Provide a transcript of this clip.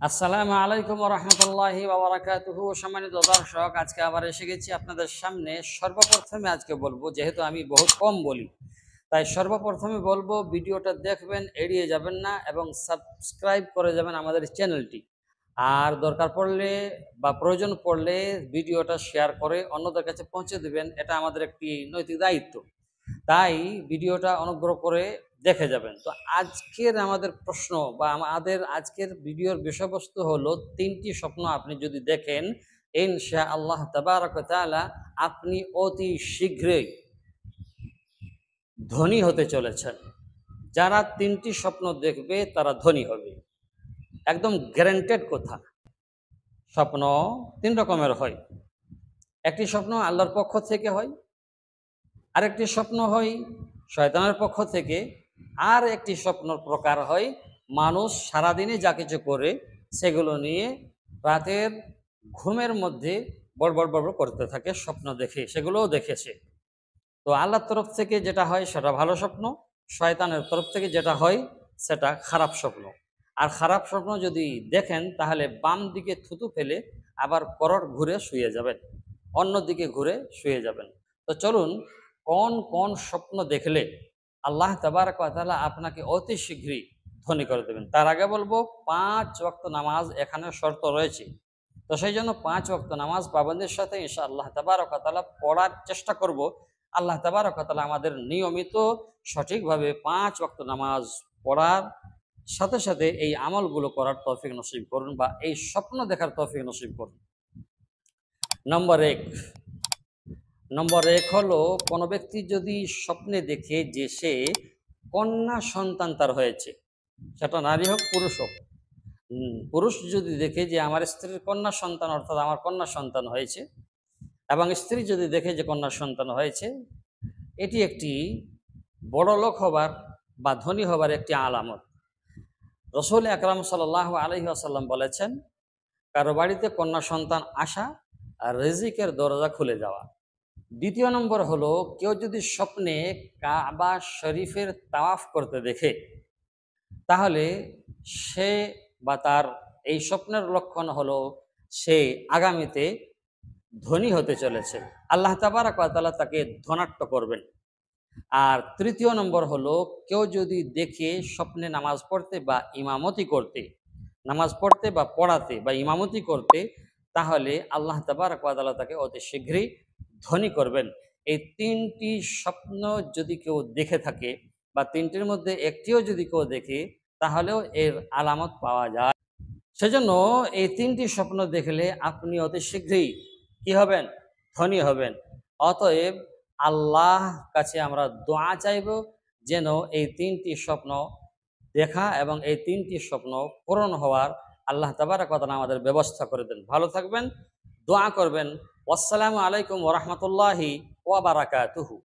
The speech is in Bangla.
আসসালামু আলাইকুম ওয়া রাহমাতুল্লাহি ওয়া বারাকাতুহু। সম্মানিত দর্শক, আজকে আবার এসে গেছি আপনাদের সামনে। সর্বপ্রথমে আজকে বলবো, যেহেতু আমি বহুত কম বলি, তাই সর্বপ্রথমে বলবো ভিডিওটা দেখবেন, এড়িয়ে যাবেন না এবং সাবস্ক্রাইব করে যাবেন আমাদের চ্যানেলটি। আর দরকার পড়লে বা প্রয়োজন পড়লে ভিডিওটা শেয়ার করে অন্যদের কাছে পৌঁছে দেবেন। এটা আমাদের একটি নৈতিক দায়িত্ব। তাই ভিডিওটা অনুগ্রহ করে দেখে যাবেন। তো আজকের আমাদের প্রশ্ন বা আমাদের আজকের ভিডিওর বিষয়বস্তু হলো, 3টি স্বপ্ন আপনি যদি দেখেন, ইনশাআল্লাহ তাবারাক ওয়া তাআলা আপনি অতি শীঘ্রই ধনী হতে চলেছেন। যারা 3টি স্বপ্ন দেখবে তারা ধনী হবে, একদম গ্যারান্টেড কথা। স্বপ্ন 3 রকমের হয়। একটি স্বপ্ন আল্লাহর পক্ষ থেকে হয়, আরেকটি স্বপ্ন হয় শয়তানের পক্ষ থেকে, আর একটি স্বপ্নর প্রকার হয় মানুষ সারাদিনে যা কিছু করে সেগুলো নিয়ে রাতের ঘুমের মধ্যে বড় বড় করতে থাকে, স্বপ্ন দেখে, সেগুলোও দেখেছে। তো আল্লাহর তরফ থেকে যেটা হয় সেটা ভালো স্বপ্ন, শয়তানের তরফ থেকে যেটা হয় সেটা খারাপ স্বপ্ন। আর খারাপ স্বপ্ন যদি দেখেন তাহলে বাম দিকে থুতু ফেলে আবার করট ঘুরে শুয়ে যাবেন, অন্য দিকে ঘুরে শুয়ে যাবেন। তো চলুন, কোন কোন স্বপ্ন দেখলে আল্লাহ তাবারক ওয়া তাআলা আপনাকে অতি শীঘ্রই ধনী করে দেবেন। তার আগে বলবো, 5 ওয়াক্ত নামাজ এখানে শর্ত রয়েছে। তো সেই জন্য 5 ওয়াক্ত নামাজ পাবন্দের সাথে ইনশাআল্লাহ তাবারক ওয়া তাআলা পড়ার চেষ্টা করব। আল্লাহ তাবারক ওয়া তাআলা আমাদের নিয়মিত সঠিকভাবে 5 ওয়াক্ত নামাজ পড়ার সাথে সাথে এই আমলগুলো করার তৌফিক নসিব করুন, বা এই স্বপ্ন দেখার তৌফিক নসিব করুন। নম্বর এক হলো, কোনো ব্যক্তি যদি স্বপ্নে দেখে যে সে কন্যা সন্তান তার হয়েছে, সেটা নারী হোক পুরুষ হোক। পুরুষ যদি দেখে যে আমার স্ত্রীর কন্যা সন্তান, অর্থাৎ আমার কন্যা সন্তান হয়েছে, এবং স্ত্রী যদি দেখে যে কন্যা সন্তান হয়েছে, এটি একটি বড় লোক হবার বা ধনী হবার একটি আলামত। রাসূল আকরাম সাল্লাল্লাহু আলাইহি ওয়াসাল্লাম বলেছেন, কারো বাড়িতে কন্যা সন্তান আসা আর রিজিকের দরজা খুলে যাওয়া। দ্বিতীয় নম্বর হলো, কেউ যদি স্বপ্নে কাবা শরীফের তাওয়াফ করতে দেখে, তাহলে সে বা তার এই স্বপ্নের লক্ষণ হলো সে আগামীতে ধনী হতে চলেছে, আল্লাহ তাবারক ওয়া তাআলা তাকে ধনাঢ্য করবেন। আর তৃতীয় নম্বর হলো, কেউ যদি দেখে স্বপ্নে নামাজ পড়তে বা ইমামতি করতে, নামাজ পড়তে বা পড়াতে বা ইমামতি করতে, তাহলে আল্লাহ তাবারক ওয়া তাআলা তাকে অতি শীঘ্রই ধনী করবেন। এই 3টি স্বপ্ন যদি কেউ দেখে থাকে, বা 3টির মধ্যে একটিও যদি কেউ দেখে, তাহলেও এর আলামত পাওয়া যায়। সেজন্য এই 3টি স্বপ্ন দেখলে আপনি অতি শীঘ্রই কি হবেন? ধনী হবেন। অতএব আল্লাহ কাছে আমরা দোয়া চাইব যেন এই 3টি স্বপ্ন দেখা এবং এই 3টি স্বপ্ন পূরণ হওয়ার আল্লাহ তাবারক ওয়া তাআলা আমাদের ব্যবস্থা করে দেন। ভালো থাকবেন, দোয়া করবেন। আসসালামু আলাইকুম ওয়া রাহমাতুল্লাহি ওয়া বারাকাতুহু।